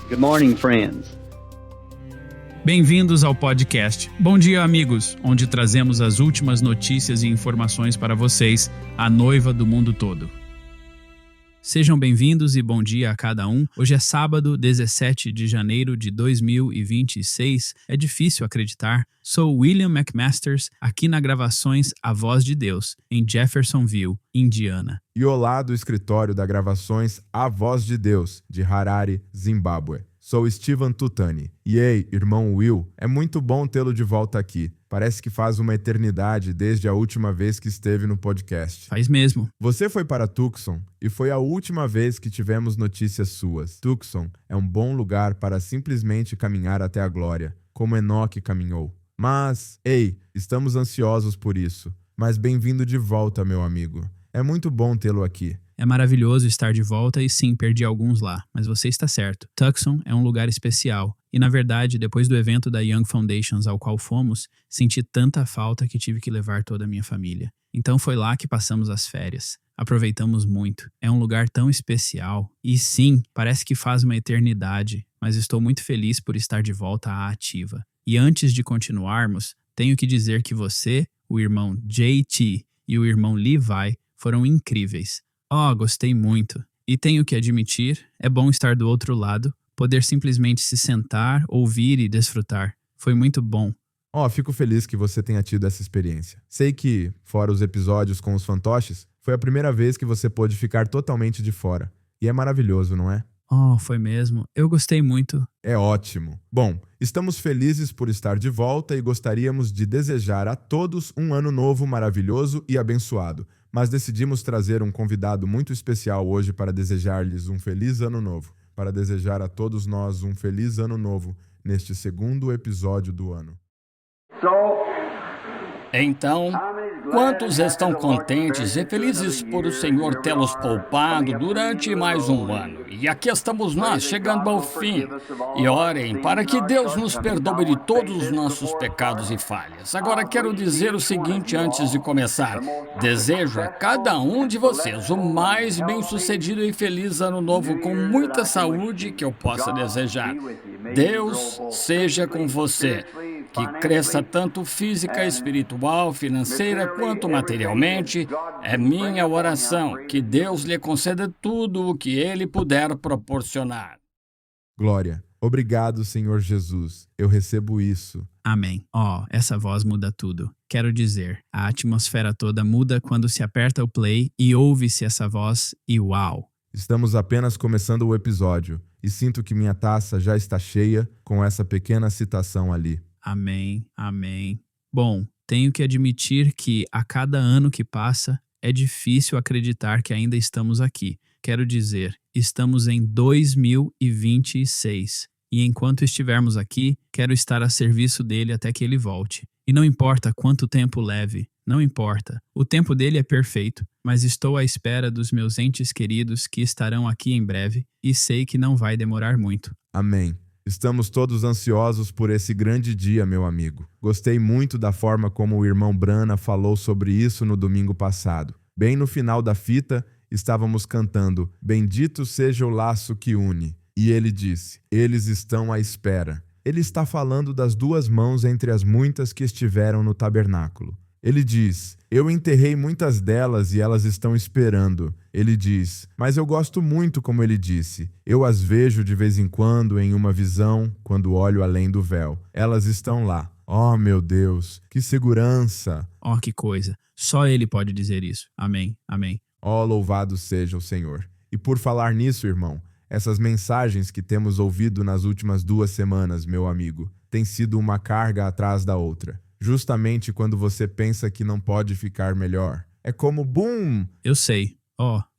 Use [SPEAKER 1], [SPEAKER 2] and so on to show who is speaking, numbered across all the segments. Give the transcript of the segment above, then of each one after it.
[SPEAKER 1] Good morning, friends.
[SPEAKER 2] Bem-vindos ao podcast. Bom dia, amigos, onde trazemos as últimas notícias e informações para vocês, a noiva do mundo todo. Sejam bem-vindos e bom dia a cada um. Hoje é sábado, 17 de janeiro de 2026. É difícil acreditar. Sou William McMasters, aqui na Gravações A Voz de Deus, em Jeffersonville, Indiana.
[SPEAKER 3] E olá do escritório da Gravações A Voz de Deus, de Harare, Zimbábue. Sou Steven Tutani. E ei, irmão Will, é muito bom tê-lo de volta aqui. Parece que faz uma eternidade desde a última vez que esteve no podcast.
[SPEAKER 2] Faz mesmo.
[SPEAKER 3] Você foi para Tucson e foi a última vez que tivemos notícias suas. Tucson é um bom lugar para simplesmente caminhar até a glória, como Enoque caminhou. Mas, ei, estamos ansiosos por isso. Mas bem-vindo de volta, meu amigo. É muito bom tê-lo aqui.
[SPEAKER 2] É maravilhoso estar de volta e sim, perdi alguns lá, mas você está certo. Tucson é um lugar especial. E na verdade, depois do evento da Young Foundations ao qual fomos, senti tanta falta que tive que levar toda a minha família. Então foi lá que passamos as férias. Aproveitamos muito. É um lugar tão especial. E sim, parece que faz uma eternidade, mas estou muito feliz por estar de volta à ativa. E antes de continuarmos, tenho que dizer que você, o irmão JT e o irmão Levi foram incríveis. Oh, gostei muito. E tenho que admitir, é bom estar do outro lado, poder simplesmente se sentar, ouvir e desfrutar. Foi muito bom.
[SPEAKER 3] Fico feliz que você tenha tido essa experiência. Sei que, fora os episódios com os fantoches, foi a primeira vez que você pôde ficar totalmente de fora. E é maravilhoso, não é?
[SPEAKER 2] Foi mesmo. Eu gostei muito.
[SPEAKER 3] É ótimo. Bom, estamos felizes por estar de volta e gostaríamos de desejar a todos um ano novo maravilhoso e abençoado. Mas decidimos trazer um convidado muito especial hoje para desejar-lhes um feliz ano novo. Para desejar a todos nós um feliz ano novo neste segundo episódio do ano.
[SPEAKER 4] Então, quantos estão contentes e felizes por o Senhor tê-los poupado durante mais um ano? E aqui estamos nós, chegando ao fim. E orem para que Deus nos perdoe de todos os nossos pecados e falhas. Agora quero dizer o seguinte antes de começar. Desejo a cada um de vocês o mais bem-sucedido e feliz ano novo com muita saúde que eu possa desejar. Deus seja com você. Que cresça tanto física, espiritual, financeira quanto materialmente. É minha oração que Deus lhe conceda tudo o que Ele puder proporcionar.
[SPEAKER 3] Glória. Obrigado, Senhor Jesus. Eu recebo isso.
[SPEAKER 2] Amém. Essa voz muda tudo. Quero dizer, a atmosfera toda muda quando se aperta o play e ouve-se essa voz e uau!
[SPEAKER 3] Estamos apenas começando o episódio e sinto que minha taça já está cheia com essa pequena citação ali.
[SPEAKER 2] Amém, amém. Bom, tenho que admitir que a cada ano que passa é difícil acreditar que ainda estamos aqui. Quero dizer, estamos em 2026 e enquanto estivermos aqui, quero estar a serviço dele até que ele volte. E não importa quanto tempo leve, não importa. O tempo dele é perfeito, mas estou à espera dos meus entes queridos que estarão aqui em breve e sei que não vai demorar muito.
[SPEAKER 3] Amém. Estamos todos ansiosos por esse grande dia, meu amigo. Gostei muito da forma como o irmão Brana falou sobre isso no domingo passado. Bem no final da fita, estávamos cantando Bendito seja o laço que une. E ele disse, eles estão à espera. Ele está falando das duas mãos entre as muitas que estiveram no tabernáculo. Ele diz, eu enterrei muitas delas e elas estão esperando. Ele diz, mas eu gosto muito como ele disse. Eu as vejo de vez em quando em uma visão, quando olho além do véu. Elas estão lá. Oh, meu Deus, que segurança!
[SPEAKER 2] Que coisa. Só ele pode dizer isso. Amém, amém.
[SPEAKER 3] Louvado seja o Senhor. E por falar nisso, irmão, essas mensagens que temos ouvido nas últimas 2 semanas, meu amigo, têm sido uma carga atrás da outra. Justamente quando você pensa que não pode ficar melhor. É como BUM!
[SPEAKER 2] Eu sei.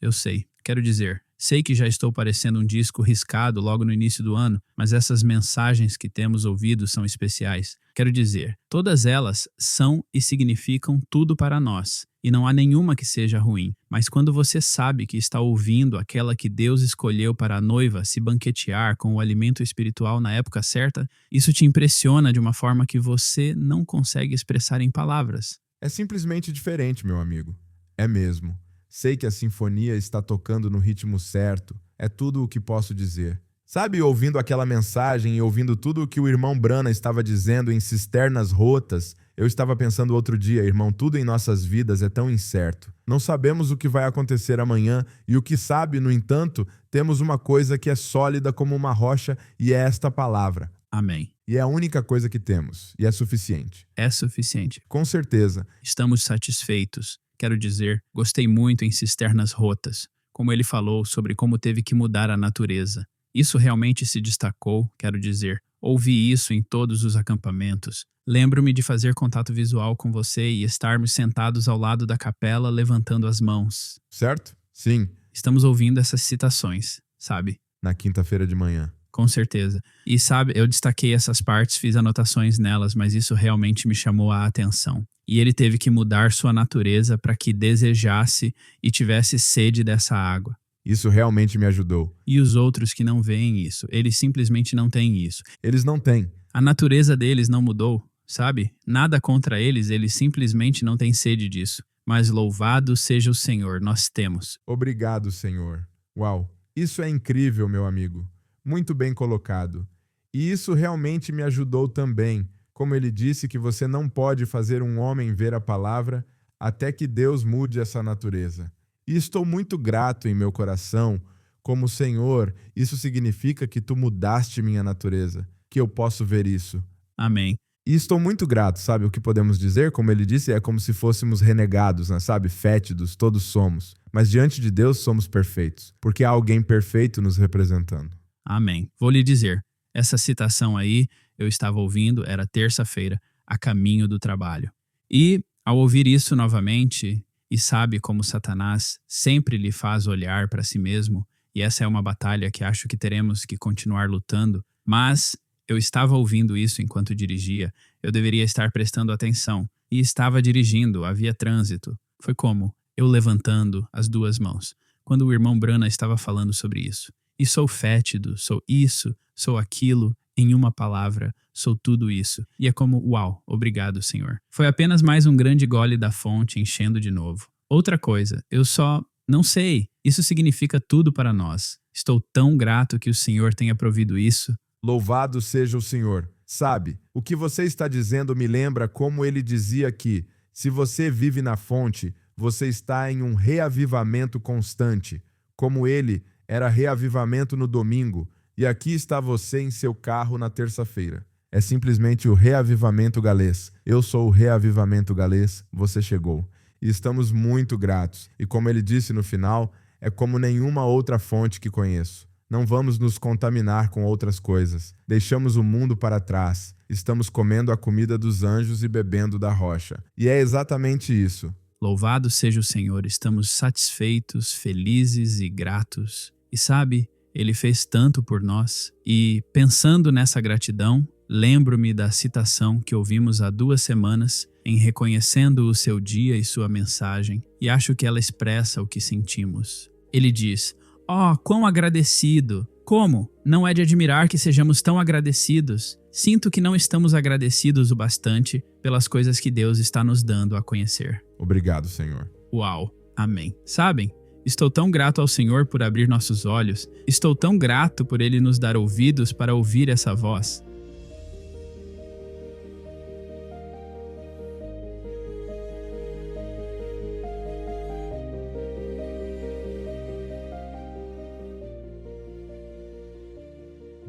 [SPEAKER 2] Eu sei. Quero dizer, sei que já estou parecendo um disco riscado logo no início do ano, mas essas mensagens que temos ouvido são especiais. Quero dizer, todas elas são e significam tudo para nós. E não há nenhuma que seja ruim. Mas quando você sabe que está ouvindo aquela que Deus escolheu para a noiva se banquetear com o alimento espiritual na época certa, isso te impressiona de uma forma que você não consegue expressar em palavras.
[SPEAKER 3] É simplesmente diferente, meu amigo. É mesmo. Sei que a sinfonia está tocando no ritmo certo. É tudo o que posso dizer. Sabe, ouvindo aquela mensagem e ouvindo tudo o que o irmão Branham estava dizendo em cisternas rotas, eu estava pensando outro dia, irmão, tudo em nossas vidas é tão incerto. Não sabemos o que vai acontecer amanhã e o que sabe, no entanto, temos uma coisa que é sólida como uma rocha e é esta palavra.
[SPEAKER 2] Amém.
[SPEAKER 3] E é a única coisa que temos, e é suficiente.
[SPEAKER 2] É suficiente.
[SPEAKER 3] Com certeza.
[SPEAKER 2] Estamos satisfeitos. Quero dizer, gostei muito em cisternas rotas, como ele falou sobre como teve que mudar a natureza. Isso realmente se destacou, quero dizer. Ouvi isso em todos os acampamentos. Lembro-me de fazer contato visual com você e estarmos sentados ao lado da capela levantando as mãos.
[SPEAKER 3] Certo? Sim.
[SPEAKER 2] Estamos ouvindo essas citações, sabe?
[SPEAKER 3] Na quinta-feira de manhã.
[SPEAKER 2] Com certeza. E sabe, eu destaquei essas partes, fiz anotações nelas, mas isso realmente me chamou a atenção. E ele teve que mudar sua natureza para que desejasse e tivesse sede dessa água.
[SPEAKER 3] Isso realmente me ajudou.
[SPEAKER 2] E os outros que não veem isso, eles simplesmente não têm isso.
[SPEAKER 3] Eles não têm.
[SPEAKER 2] A natureza deles não mudou, sabe? Nada contra eles simplesmente não têm sede disso. Mas louvado seja o Senhor, nós temos.
[SPEAKER 3] Obrigado, Senhor. Uau, isso é incrível, meu amigo. Muito bem colocado. E isso realmente me ajudou também. Como ele disse que você não pode fazer um homem ver a palavra até que Deus mude essa natureza. E estou muito grato em meu coração, como Senhor, isso significa que tu mudaste minha natureza, que eu posso ver isso.
[SPEAKER 2] Amém.
[SPEAKER 3] E estou muito grato, sabe? O que podemos dizer, como ele disse, é como se fôssemos renegados, né? Sabe? Fétidos, todos somos. Mas diante de Deus somos perfeitos, porque há alguém perfeito nos representando.
[SPEAKER 2] Amém. Vou lhe dizer, essa citação aí, eu estava ouvindo, era terça-feira, a caminho do trabalho. E, ao ouvir isso novamente, e sabe como Satanás sempre lhe faz olhar para si mesmo, e essa é uma batalha que acho que teremos que continuar lutando, mas eu estava ouvindo isso enquanto dirigia, eu deveria estar prestando atenção, e estava dirigindo, havia trânsito. Foi como eu levantando as duas mãos, quando o irmão Branham estava falando sobre isso. E sou fétido, sou isso, sou aquilo, em uma palavra, sou tudo isso. E é como, uau, obrigado, Senhor. Foi apenas mais um grande gole da fonte enchendo de novo. Outra coisa, eu só não sei. Isso significa tudo para nós. Estou tão grato que o Senhor tenha provido isso.
[SPEAKER 3] Louvado seja o Senhor. Sabe, o que você está dizendo me lembra como ele dizia que, se você vive na fonte, você está em um reavivamento constante, como ele era reavivamento no domingo, e aqui está você em seu carro na terça-feira. É simplesmente o reavivamento galês. Eu sou o reavivamento galês, você chegou. E estamos muito gratos. E como ele disse no final, é como nenhuma outra fonte que conheço. Não vamos nos contaminar com outras coisas. Deixamos o mundo para trás. Estamos comendo a comida dos anjos e bebendo da rocha. E é exatamente isso.
[SPEAKER 2] Louvado seja o Senhor, estamos satisfeitos, felizes e gratos. E sabe, Ele fez tanto por nós. E pensando nessa gratidão, lembro-me da citação que ouvimos há 2 semanas em reconhecendo o seu dia e sua mensagem, e acho que ela expressa o que sentimos. Ele diz: "Oh, quão agradecido! Como? Não é de admirar que sejamos tão agradecidos. Sinto que não estamos agradecidos o bastante pelas coisas que Deus está nos dando a conhecer."
[SPEAKER 3] Obrigado, Senhor.
[SPEAKER 2] Uau, amém. Sabem, estou tão grato ao Senhor por abrir nossos olhos, estou tão grato por Ele nos dar ouvidos para ouvir essa voz.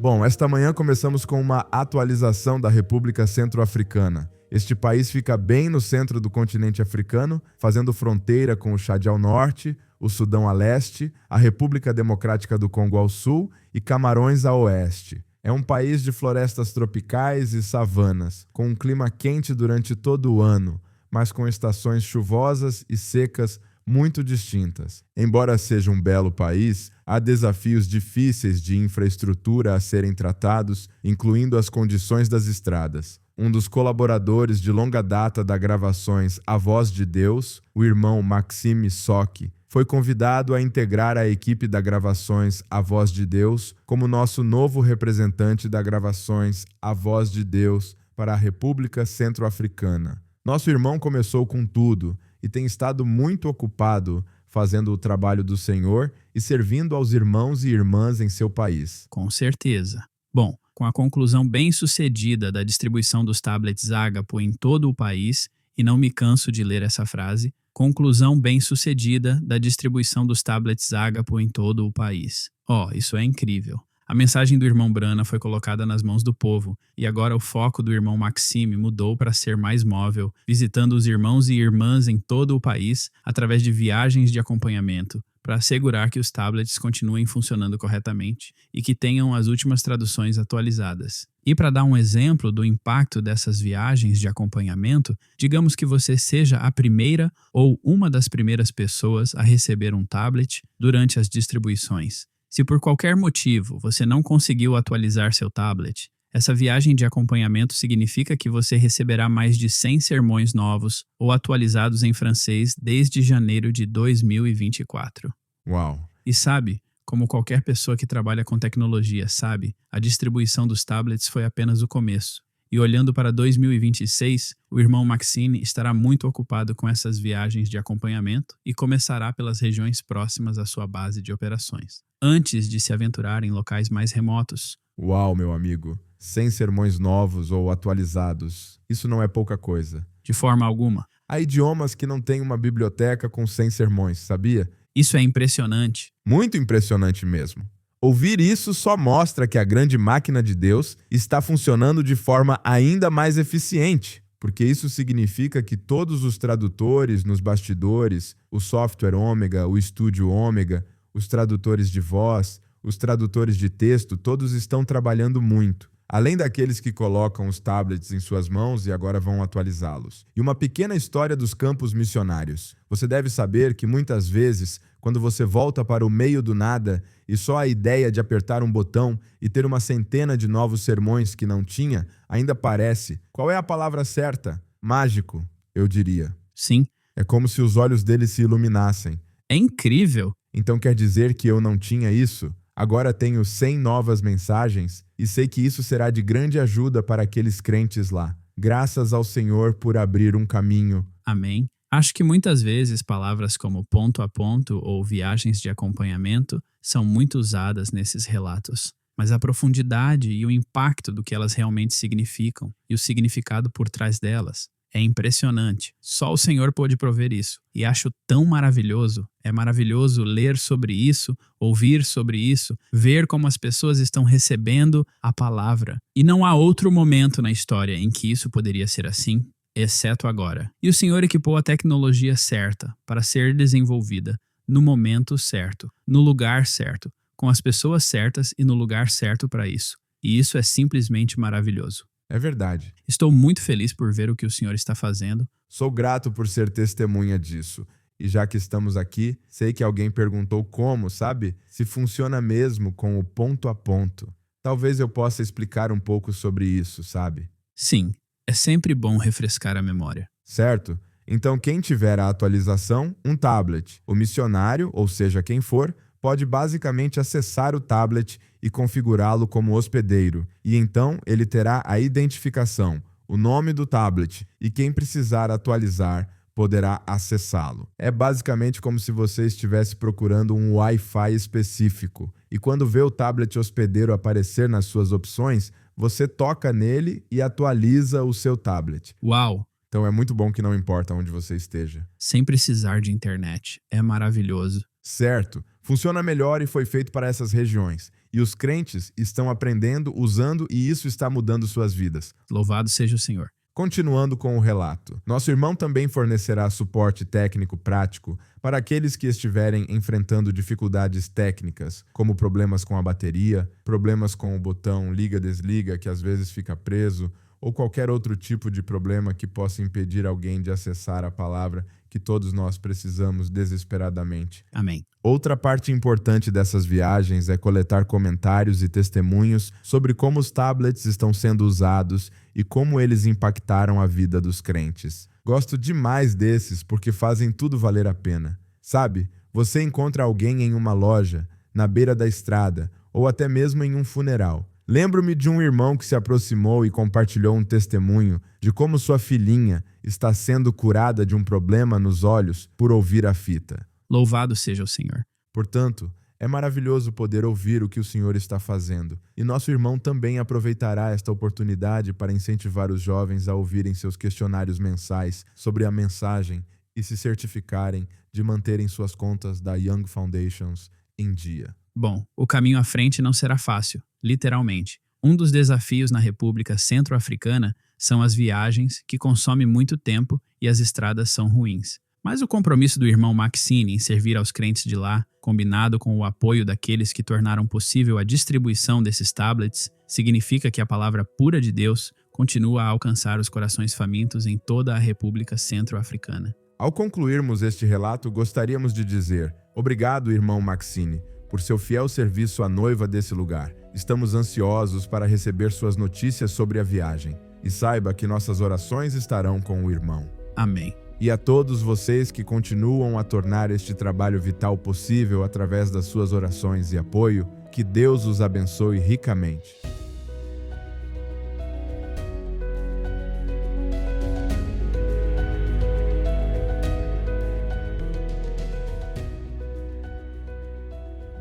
[SPEAKER 3] Bom, esta manhã começamos com uma atualização da República Centro-Africana. Este país fica bem no centro do continente africano, fazendo fronteira com o Chad ao norte, o Sudão a leste, a República Democrática do Congo ao sul e Camarões a oeste. É um país de florestas tropicais e savanas, com um clima quente durante todo o ano, mas com estações chuvosas e secas muito distintas. Embora seja um belo país, há desafios difíceis de infraestrutura a serem tratados, incluindo as condições das estradas. Um dos colaboradores de longa data da gravações A Voz de Deus, o irmão Maxime Sock, foi convidado a integrar a equipe da gravações A Voz de Deus como nosso novo representante da gravações A Voz de Deus para a República Centro-Africana. Nosso irmão começou com tudo e tem estado muito ocupado fazendo o trabalho do Senhor e servindo aos irmãos e irmãs em seu país.
[SPEAKER 2] Com certeza. Bom, com a conclusão bem-sucedida da distribuição dos tablets Ágapo em todo o país, e não me canso de ler essa frase, conclusão bem-sucedida da distribuição dos tablets Ágapo em todo o país. Isso é incrível. A mensagem do irmão Brana foi colocada nas mãos do povo, e agora o foco do irmão Maxime mudou para ser mais móvel, visitando os irmãos e irmãs em todo o país através de viagens de acompanhamento, para assegurar que os tablets continuem funcionando corretamente e que tenham as últimas traduções atualizadas. E para dar um exemplo do impacto dessas viagens de acompanhamento, digamos que você seja a primeira ou uma das primeiras pessoas a receber um tablet durante as distribuições. Se por qualquer motivo você não conseguiu atualizar seu tablet, essa viagem de acompanhamento significa que você receberá mais de 100 sermões novos ou atualizados em francês desde janeiro de 2024.
[SPEAKER 3] Uau!
[SPEAKER 2] E sabe, como qualquer pessoa que trabalha com tecnologia sabe, a distribuição dos tablets foi apenas o começo. E olhando para 2026, o irmão Maxine estará muito ocupado com essas viagens de acompanhamento e começará pelas regiões próximas à sua base de operações, antes de se aventurar em locais mais remotos.
[SPEAKER 3] Uau, meu amigo! 100 sermões novos ou atualizados. Isso não é pouca coisa.
[SPEAKER 2] De forma alguma.
[SPEAKER 3] Há idiomas que não têm uma biblioteca com 100 sermões, sabia?
[SPEAKER 2] Isso é impressionante.
[SPEAKER 3] Muito impressionante mesmo. Ouvir isso só mostra que a grande máquina de Deus está funcionando de forma ainda mais eficiente, porque isso significa que todos os tradutores nos bastidores, o software Ômega, o estúdio Ômega, os tradutores de voz, os tradutores de texto, todos estão trabalhando muito. Além daqueles que colocam os tablets em suas mãos e agora vão atualizá-los. E uma pequena história dos campos missionários. Você deve saber que muitas vezes, quando você volta para o meio do nada e só a ideia de apertar um botão e ter uma centena de novos sermões que não tinha, ainda parece, qual é a palavra certa? Mágico, eu diria.
[SPEAKER 2] Sim.
[SPEAKER 3] É como se os olhos dele se iluminassem.
[SPEAKER 2] É incrível.
[SPEAKER 3] Então quer dizer que eu não tinha isso? Agora tenho 100 novas mensagens e sei que isso será de grande ajuda para aqueles crentes lá. Graças ao Senhor por abrir um caminho.
[SPEAKER 2] Amém. Acho que muitas vezes palavras como ponto a ponto ou viagens de acompanhamento são muito usadas nesses relatos, mas a profundidade e o impacto do que elas realmente significam e o significado por trás delas é impressionante. Só o Senhor pôde prover isso. E acho tão maravilhoso. É maravilhoso ler sobre isso, ouvir sobre isso, ver como as pessoas estão recebendo a palavra. E não há outro momento na história em que isso poderia ser assim, exceto agora. E o Senhor equipou a tecnologia certa para ser desenvolvida no momento certo, no lugar certo, com as pessoas certas e no lugar certo para isso. E isso é simplesmente maravilhoso.
[SPEAKER 3] É verdade.
[SPEAKER 2] Estou muito feliz por ver o que o Senhor está fazendo.
[SPEAKER 3] Sou grato por ser testemunha disso. E já que estamos aqui, sei que alguém perguntou como, sabe? Se funciona mesmo com o ponto a ponto. Talvez eu possa explicar um pouco sobre isso, sabe?
[SPEAKER 2] Sim, é sempre bom refrescar a memória.
[SPEAKER 3] Certo? Então quem tiver a atualização, um tablet. O missionário, ou seja quem for, pode basicamente acessar o tablet e configurá-lo como hospedeiro, e então ele terá a identificação, o nome do tablet, e quem precisar atualizar poderá acessá-lo. É basicamente como se você estivesse procurando um Wi-Fi específico, e quando vê o tablet hospedeiro aparecer nas suas opções, você toca nele e atualiza o seu tablet.
[SPEAKER 2] Uau!
[SPEAKER 3] Então é muito bom que não importa onde você esteja.
[SPEAKER 2] Sem precisar de internet. É maravilhoso.
[SPEAKER 3] Certo. Funciona melhor e foi feito para essas regiões. E os crentes estão aprendendo, usando e isso está mudando suas vidas.
[SPEAKER 2] Louvado seja o Senhor.
[SPEAKER 3] Continuando com o relato. Nosso irmão também fornecerá suporte técnico prático para aqueles que estiverem enfrentando dificuldades técnicas, como problemas com a bateria, problemas com o botão liga-desliga que às vezes fica preso, ou qualquer outro tipo de problema que possa impedir alguém de acessar a palavra que todos nós precisamos desesperadamente.
[SPEAKER 2] Amém.
[SPEAKER 3] Outra parte importante dessas viagens é coletar comentários e testemunhos sobre como os tablets estão sendo usados e como eles impactaram a vida dos crentes. Gosto demais desses porque fazem tudo valer a pena. Sabe, você encontra alguém em uma loja, na beira da estrada ou até mesmo em um funeral. Lembro-me de um irmão que se aproximou e compartilhou um testemunho de como sua filhinha está sendo curada de um problema nos olhos por ouvir a fita.
[SPEAKER 2] Louvado seja o Senhor.
[SPEAKER 3] Portanto, é maravilhoso poder ouvir o que o Senhor está fazendo. E nosso irmão também aproveitará esta oportunidade para incentivar os jovens a ouvirem seus questionários mensais sobre a mensagem e se certificarem de manterem suas contas da Young Foundations em dia.
[SPEAKER 2] Bom, o caminho à frente não será fácil, literalmente. Um dos desafios na República Centro-Africana são as viagens, que consomem muito tempo e as estradas são ruins. Mas o compromisso do irmão Maxine em servir aos crentes de lá, combinado com o apoio daqueles que tornaram possível a distribuição desses tablets, significa que a palavra pura de Deus continua a alcançar os corações famintos em toda a República Centro-Africana.
[SPEAKER 3] Ao concluirmos este relato, gostaríamos de dizer: obrigado, irmão Maxine, por seu fiel serviço à noiva desse lugar. Estamos ansiosos para receber suas notícias sobre a viagem. E saiba que nossas orações estarão com o irmão.
[SPEAKER 2] Amém.
[SPEAKER 3] E a todos vocês que continuam a tornar este trabalho vital possível através das suas orações e apoio, que Deus os abençoe ricamente.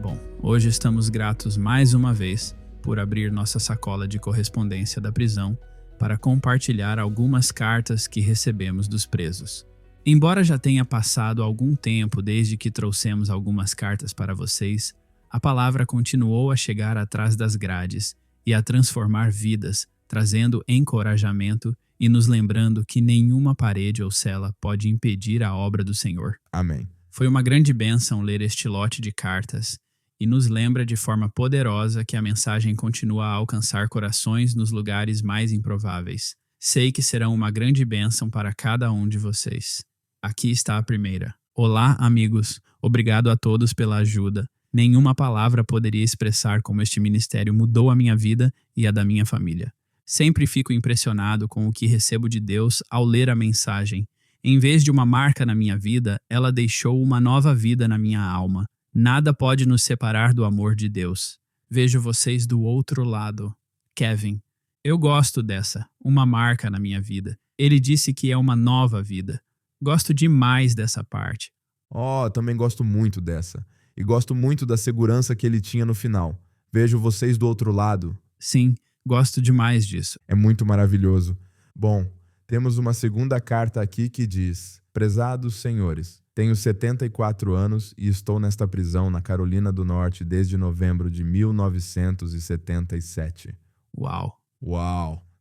[SPEAKER 2] Bom, hoje estamos gratos mais uma vez por abrir nossa sacola de correspondência da prisão para compartilhar algumas cartas que recebemos dos presos. Embora já tenha passado algum tempo desde que trouxemos algumas cartas para vocês, a palavra continuou a chegar atrás das grades e a transformar vidas, trazendo encorajamento e nos lembrando que nenhuma parede ou cela pode impedir a obra do Senhor.
[SPEAKER 3] Amém.
[SPEAKER 2] Foi uma grande bênção ler este lote de cartas e nos lembra de forma poderosa que a mensagem continua a alcançar corações nos lugares mais improváveis. Sei que serão uma grande bênção para cada um de vocês. Aqui está a primeira. Olá, amigos. Obrigado a todos pela ajuda. Nenhuma palavra poderia expressar como este ministério mudou a minha vida e a da minha família. Sempre fico impressionado com o que recebo de Deus ao ler a mensagem. Em vez de uma marca na minha vida, ela deixou uma nova vida na minha alma. Nada pode nos separar do amor de Deus. Vejo vocês do outro lado. Kevin. Eu gosto dessa, uma marca na minha vida. Ele disse que é uma nova vida. Gosto demais dessa parte.
[SPEAKER 3] Também gosto muito dessa. E gosto muito da segurança que ele tinha no final. Vejo vocês do outro lado.
[SPEAKER 2] Sim, gosto demais disso.
[SPEAKER 3] É muito maravilhoso. Bom, temos uma segunda carta aqui que diz: Prezados senhores, tenho 74 anos e estou nesta prisão na Carolina do Norte desde novembro de 1977.
[SPEAKER 2] Uau!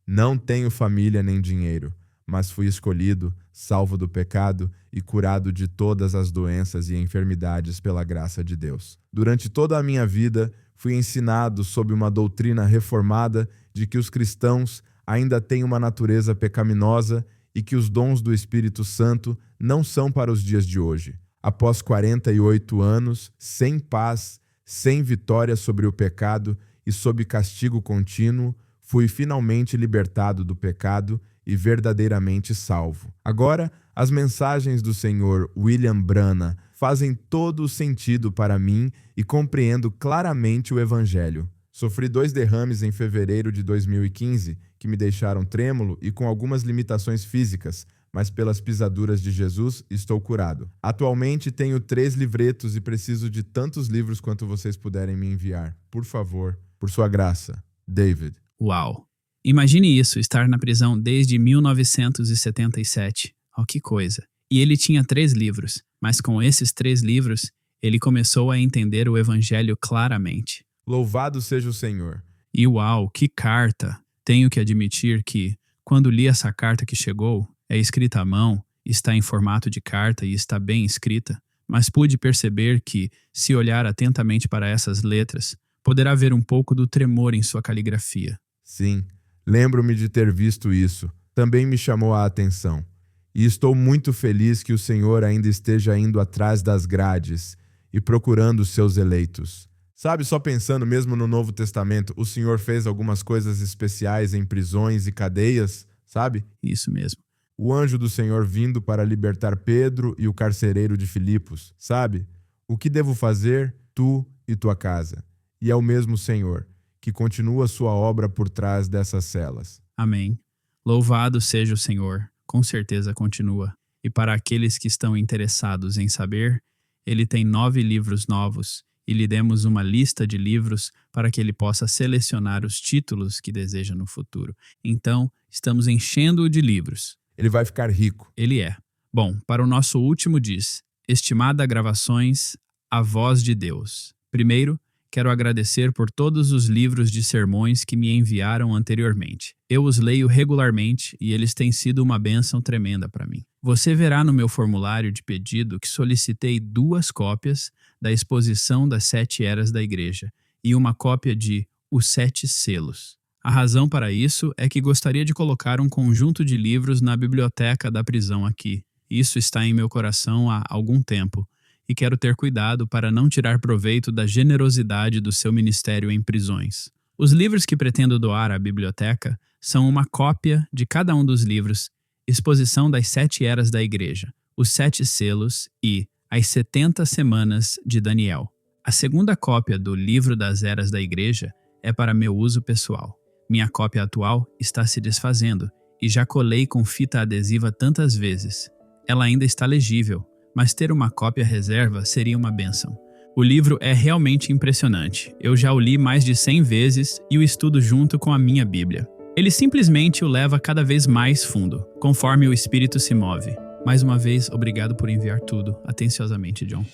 [SPEAKER 3] Não tenho família nem dinheiro, mas fui escolhido, salvo do pecado e curado de todas as doenças e enfermidades pela graça de Deus. Durante toda a minha vida, fui ensinado sob uma doutrina reformada de que os cristãos ainda têm uma natureza pecaminosa e que os dons do Espírito Santo não são para os dias de hoje. Após 48 anos, sem paz, sem vitória sobre o pecado e sob castigo contínuo, fui finalmente libertado do pecado e verdadeiramente salvo. Agora, as mensagens do Sr. William Branham fazem todo o sentido para mim e compreendo claramente o Evangelho. Sofri 2 derrames em fevereiro de 2015 que me deixaram trêmulo e com algumas limitações físicas, mas pelas pisaduras de Jesus estou curado. Atualmente tenho 3 livretos e preciso de tantos livros quanto vocês puderem me enviar. Por favor, por sua graça. David.
[SPEAKER 2] Uau! Imagine isso, estar na prisão desde 1977. Que coisa! E ele tinha 3 livros, mas com esses 3 livros, ele começou a entender o Evangelho claramente.
[SPEAKER 3] Louvado seja o Senhor!
[SPEAKER 2] E uau, que carta! Tenho que admitir que, quando li essa carta que chegou, é escrita à mão, está em formato de carta e está bem escrita, mas pude perceber que, se olhar atentamente para essas letras, poderá ver um pouco do tremor em sua caligrafia.
[SPEAKER 3] Sim, lembro-me de ter visto isso. Também me chamou a atenção. E estou muito feliz que o Senhor ainda esteja indo atrás das grades e procurando os seus eleitos. Sabe, só pensando mesmo no Novo Testamento, o Senhor fez algumas coisas especiais em prisões e cadeias, sabe?
[SPEAKER 2] Isso mesmo.
[SPEAKER 3] O anjo do Senhor vindo para libertar Pedro e o carcereiro de Filipos, sabe? O que devo fazer, tu e tua casa? E é o mesmo Senhor, que continua sua obra por trás dessas celas.
[SPEAKER 2] Amém. Louvado seja o Senhor, com certeza continua. E para aqueles que estão interessados em saber, Ele tem 9 livros novos e lhe demos uma lista de livros para que ele possa selecionar os títulos que deseja no futuro. Então, estamos enchendo-o de livros.
[SPEAKER 3] Ele vai ficar rico.
[SPEAKER 2] Ele é. Bom, para o nosso último diz: estimada Gravações, a voz de Deus. Primeiro, quero agradecer por todos os livros de sermões que me enviaram anteriormente. Eu os leio regularmente e eles têm sido uma bênção tremenda para mim. Você verá no meu formulário de pedido que solicitei 2 cópias da exposição das 7 eras da igreja e uma cópia de Os 7 Selos. A razão para isso é que gostaria de colocar um conjunto de livros na biblioteca da prisão aqui. Isso está em meu coração há algum tempo e quero ter cuidado para não tirar proveito da generosidade do seu ministério em prisões. Os livros que pretendo doar à biblioteca são uma cópia de cada um dos livros, Exposição das 7 Eras da Igreja, Os 7 Selos e As 70 Semanas de Daniel. A segunda cópia do Livro das Eras da Igreja é para meu uso pessoal. Minha cópia atual está se desfazendo e já colei com fita adesiva tantas vezes. Ela ainda está legível, mas ter uma cópia reserva seria uma bênção. O livro é realmente impressionante. Eu já o li mais de 100 vezes e o estudo junto com a minha Bíblia. Ele simplesmente o leva cada vez mais fundo, conforme o Espírito se move. Mais uma vez, obrigado por enviar tudo. Atenciosamente, John.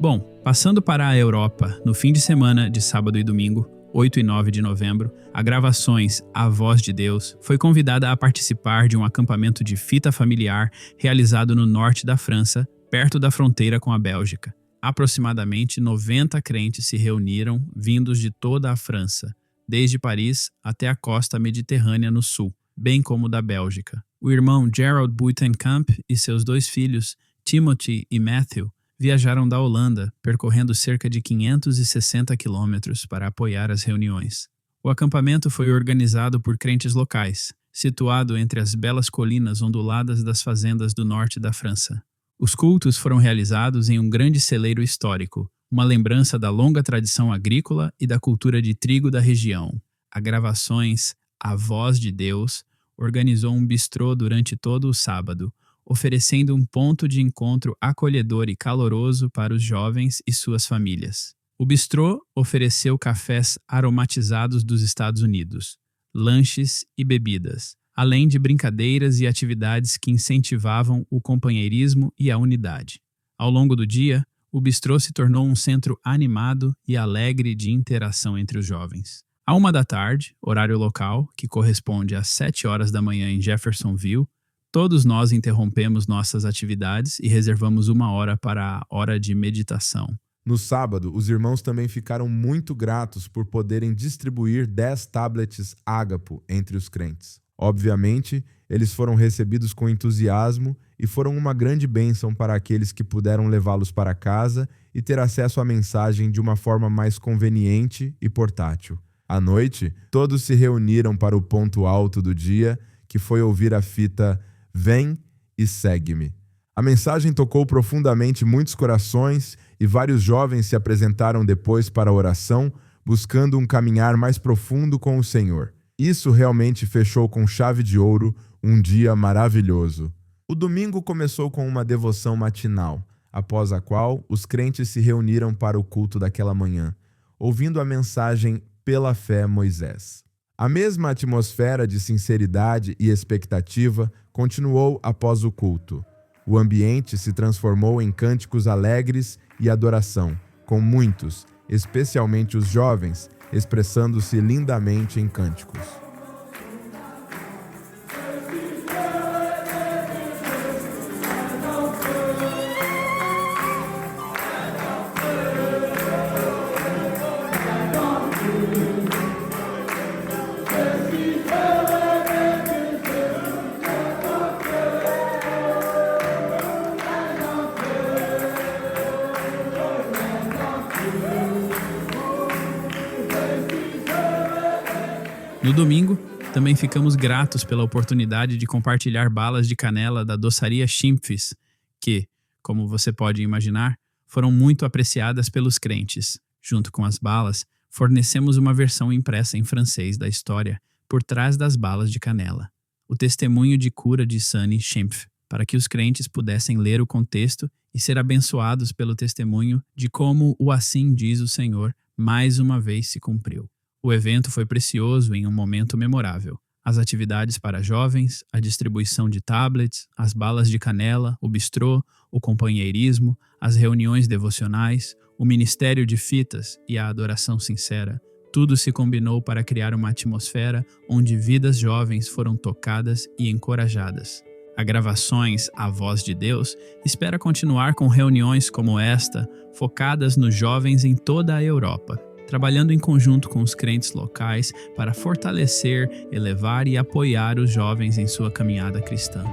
[SPEAKER 2] Bom, passando para a Europa, no fim de semana de sábado e domingo, 8 e 9 de novembro, a Gravações A Voz de Deus foi convidada a participar de um acampamento de fita familiar realizado no norte da França, perto da fronteira com a Bélgica. Aproximadamente 90 crentes se reuniram, vindos de toda a França, desde Paris até a costa mediterrânea no sul, bem como da Bélgica. O irmão Gerald Buitenkamp e seus 2 filhos, Timothy e Matthew, viajaram da Holanda, percorrendo cerca de 560 quilômetros para apoiar as reuniões. O acampamento foi organizado por crentes locais, situado entre as belas colinas onduladas das fazendas do norte da França. Os cultos foram realizados em um grande celeiro histórico, uma lembrança da longa tradição agrícola e da cultura de trigo da região. A Gravações A Voz de Deus organizou um bistrô durante todo o sábado, oferecendo um ponto de encontro acolhedor e caloroso para os jovens e suas famílias. O bistrô ofereceu cafés aromatizados dos Estados Unidos, lanches e bebidas, além de brincadeiras e atividades que incentivavam o companheirismo e a unidade. Ao longo do dia, o bistrô se tornou um centro animado e alegre de interação entre os jovens. À 1 da tarde, horário local, que corresponde às 7 horas da manhã em Jeffersonville, todos nós interrompemos nossas atividades e reservamos 1 hora para a hora de meditação.
[SPEAKER 3] No sábado, os irmãos também ficaram muito gratos por poderem distribuir 10 tablets Ágapo entre os crentes. Obviamente, eles foram recebidos com entusiasmo e foram uma grande bênção para aqueles que puderam levá-los para casa e ter acesso à mensagem de uma forma mais conveniente e portátil. À noite, todos se reuniram para o ponto alto do dia, que foi ouvir a fita Vem e Segue-me. A mensagem tocou profundamente muitos corações e vários jovens se apresentaram depois para a oração, buscando um caminhar mais profundo com o Senhor. Isso realmente fechou com chave de ouro um dia maravilhoso. O domingo começou com uma devoção matinal, após a qual os crentes se reuniram para o culto daquela manhã, ouvindo a mensagem Pela Fé Moisés. A mesma atmosfera de sinceridade e expectativa continuou após o culto. O ambiente se transformou em cânticos alegres e adoração, com muitos, especialmente os jovens, expressando-se lindamente em cânticos.
[SPEAKER 2] No domingo, também ficamos gratos pela oportunidade de compartilhar balas de canela da doçaria Schimpf's, que, como você pode imaginar, foram muito apreciadas pelos crentes. Junto com as balas, fornecemos uma versão impressa em francês da história por trás das balas de canela. O testemunho de cura de Sunny Schimpf, para que os crentes pudessem ler o contexto e ser abençoados pelo testemunho de como o assim diz o Senhor mais uma vez se cumpriu. O evento foi precioso em um momento memorável. As atividades para jovens, a distribuição de tablets, as balas de canela, o bistrô, o companheirismo, as reuniões devocionais, o ministério de fitas e a adoração sincera. Tudo se combinou para criar uma atmosfera onde vidas jovens foram tocadas e encorajadas. A Gravações A Voz de Deus espera continuar com reuniões como esta, focadas nos jovens em toda a Europa, trabalhando em conjunto com os crentes locais para fortalecer, elevar e apoiar os jovens em sua caminhada cristã.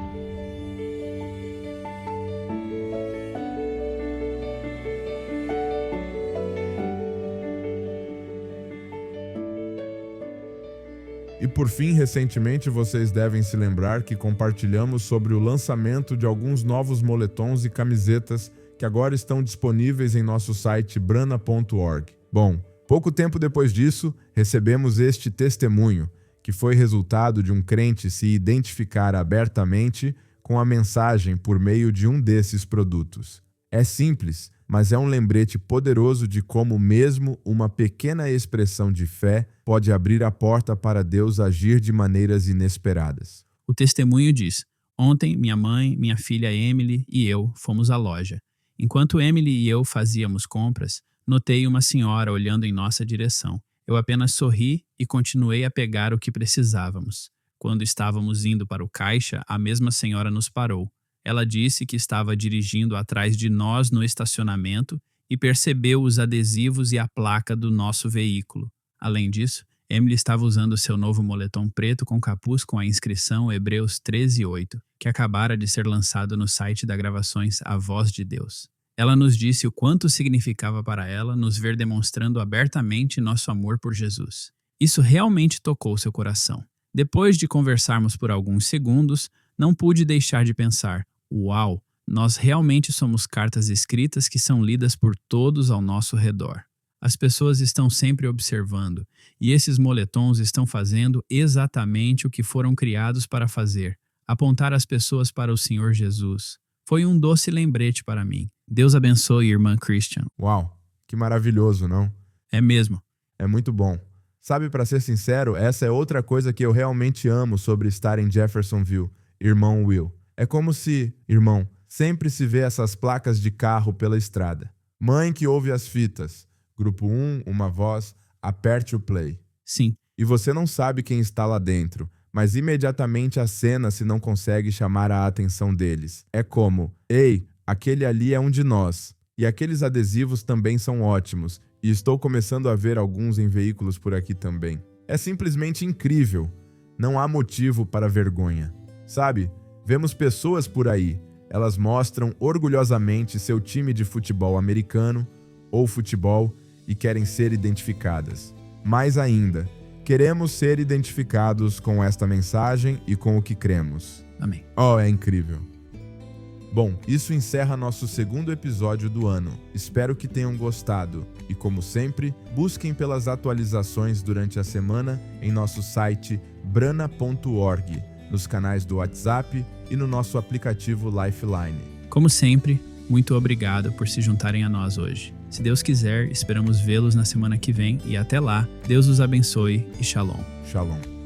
[SPEAKER 3] E por fim, recentemente vocês devem se lembrar que compartilhamos sobre o lançamento de alguns novos moletons e camisetas que agora estão disponíveis em nosso site brana.org. Bom, pouco tempo depois disso, recebemos este testemunho, que foi resultado de um crente se identificar abertamente com a mensagem por meio de um desses produtos. É simples, mas é um lembrete poderoso de como mesmo uma pequena expressão de fé pode abrir a porta para Deus agir de maneiras inesperadas.
[SPEAKER 2] O testemunho diz: ontem minha mãe, minha filha Emily e eu fomos à loja. Enquanto Emily e eu fazíamos compras, notei uma senhora olhando em nossa direção. Eu apenas sorri e continuei a pegar o que precisávamos. Quando estávamos indo para o caixa, a mesma senhora nos parou. Ela disse que estava dirigindo atrás de nós no estacionamento e percebeu os adesivos e a placa do nosso veículo. Além disso, Emily estava usando seu novo moletom preto com capuz com a inscrição Hebreus 13:8, que acabara de ser lançado no site da Gravações A Voz de Deus. Ela nos disse o quanto significava para ela nos ver demonstrando abertamente nosso amor por Jesus. Isso realmente tocou seu coração. Depois de conversarmos por alguns segundos, não pude deixar de pensar: uau, nós realmente somos cartas escritas que são lidas por todos ao nosso redor. As pessoas estão sempre observando, e esses moletons estão fazendo exatamente o que foram criados para fazer: apontar as pessoas para o Senhor Jesus. Foi um doce lembrete para mim. Deus abençoe, irmã Christian.
[SPEAKER 3] Uau, que maravilhoso, não?
[SPEAKER 2] É mesmo.
[SPEAKER 3] É muito bom. Sabe, para ser sincero, essa é outra coisa que eu realmente amo sobre estar em Jeffersonville, irmão Will. É como se, irmão, sempre se vê essas placas de carro pela estrada. Mãe que ouve as fitas. Grupo 1, uma voz, aperte o play.
[SPEAKER 2] Sim.
[SPEAKER 3] E você não sabe quem está lá dentro, mas imediatamente acena se não consegue chamar a atenção deles. É como: ei, aquele ali é um de nós. E aqueles adesivos também são ótimos, e estou começando a ver alguns em veículos por aqui também. É simplesmente incrível. Não há motivo para vergonha. Sabe, vemos pessoas por aí. Elas mostram orgulhosamente seu time de futebol americano ou futebol e querem ser identificadas. Mais ainda, queremos ser identificados com esta mensagem e com o que cremos.
[SPEAKER 2] Amém.
[SPEAKER 3] Oh, é incrível. Bom, isso encerra nosso segundo episódio do ano. Espero que tenham gostado e, como sempre, busquem pelas atualizações durante a semana em nosso site brana.org, nos canais do WhatsApp e no nosso aplicativo Lifeline.
[SPEAKER 2] Como sempre, muito obrigado por se juntarem a nós hoje. Se Deus quiser, esperamos vê-los na semana que vem e até lá, Deus os abençoe e Shalom.
[SPEAKER 3] Shalom.